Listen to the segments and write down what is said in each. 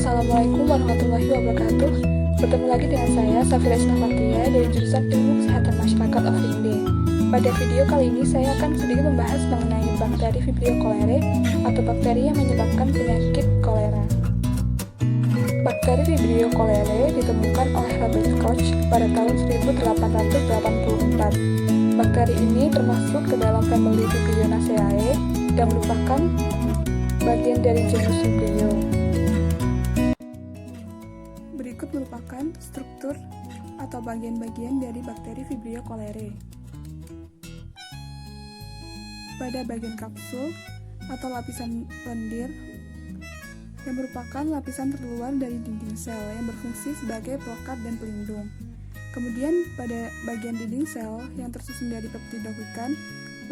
Assalamualaikum warahmatullahi wabarakatuh. Bertemu lagi dengan saya, Safira Isnafatia, dari jurusan Ilmu Kesehatan Masyarakat UND. Pada video kali ini, saya akan sedikit membahas mengenai bakteri Vibrio cholerae atau bakteri yang menyebabkan penyakit kolera. Bakteri Vibrio cholerae ditemukan oleh Robert Koch pada tahun 1884. Bakteri ini termasuk ke dalam famili Vibrionaceae yang merupakan bagian dari genus Vibrio. Berikut merupakan struktur atau bagian-bagian dari bakteri Vibrio cholerae. Pada bagian kapsul atau lapisan lendir yang merupakan lapisan terluar dari dinding sel yang berfungsi sebagai pelokat dan pelindung. Kemudian pada bagian dinding sel yang tersusun dari peptidoglikan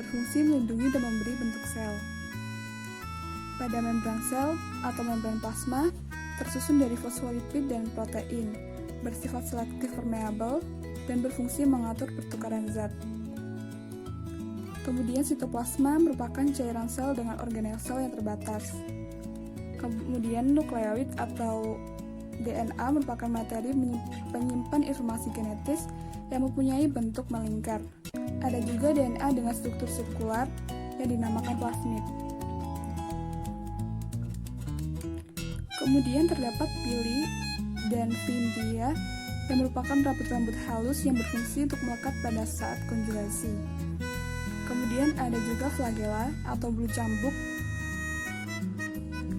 berfungsi melindungi dan memberi bentuk sel. Pada membran sel atau membran plasma tersusun dari fosfolipid dan protein, bersifat selektif permeabel dan berfungsi mengatur pertukaran zat. Kemudian sitoplasma merupakan cairan sel dengan organel sel yang terbatas. Kemudian nukleoid atau DNA merupakan materi penyimpan informasi genetis yang mempunyai bentuk melingkar. Ada juga DNA dengan struktur sirkular yang dinamakan plasmid. Kemudian terdapat pili dan fimbria yang merupakan rambut-rambut halus yang berfungsi untuk melekat pada saat konjugasi. Kemudian ada juga flagella atau bulu cambuk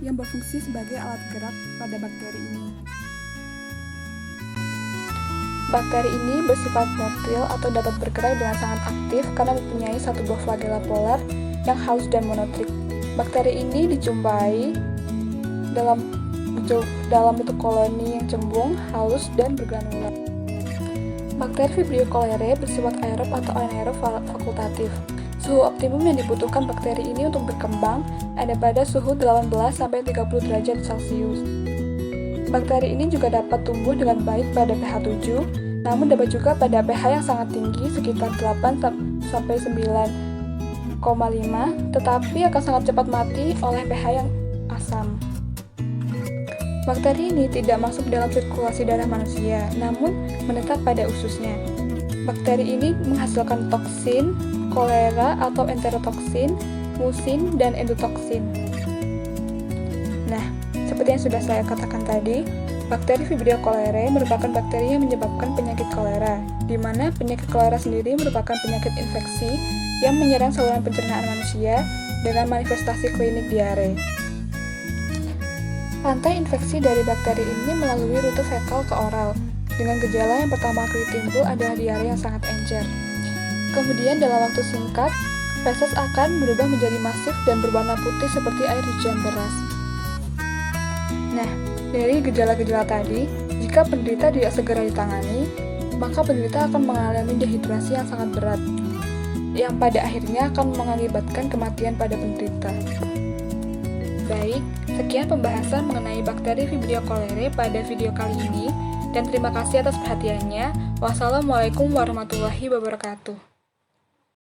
yang berfungsi sebagai alat gerak pada bakteri ini. Bakteri ini bersifat motil atau dapat bergerak dengan sangat aktif karena mempunyai satu buah flagella polar yang halus dan monotrik. Bakteri ini dijumpai dalam bentuk koloni yang cembung, halus, dan bergranula. Bakteri Vibrio cholerae bersifat aerob atau anaerob fakultatif. Suhu optimum yang dibutuhkan bakteri ini untuk berkembang ada pada suhu 18-30 derajat Celcius. Bakteri ini juga dapat tumbuh dengan baik pada pH 7, namun dapat juga pada pH yang sangat tinggi sekitar 8-9,5, tetapi akan sangat cepat mati oleh pH yang asam. Bakteri ini tidak masuk dalam sirkulasi darah manusia, namun menetap pada ususnya. Bakteri ini menghasilkan toksin, kolera atau enterotoksin, musin, dan endotoksin. Nah, seperti yang sudah saya katakan tadi, bakteri Vibrio cholerae merupakan bakteri yang menyebabkan penyakit kolera, di mana penyakit kolera sendiri merupakan penyakit infeksi yang menyerang saluran pencernaan manusia dengan manifestasi klinik diare. Rantai infeksi dari bakteri ini melalui rute fekal ke oral, dengan gejala yang pertama kali timbul adalah diare yang sangat encer. Kemudian dalam waktu singkat, feses akan berubah menjadi masif dan berwarna putih seperti air hujan deras. Nah, dari gejala-gejala tadi, jika penderita tidak segera ditangani, maka penderita akan mengalami dehidrasi yang sangat berat, yang pada akhirnya akan mengakibatkan kematian pada penderita. Baik, sekian pembahasan mengenai bakteri Vibrio cholerae pada video kali ini, dan terima kasih atas perhatiannya. Wassalamualaikum warahmatullahi wabarakatuh.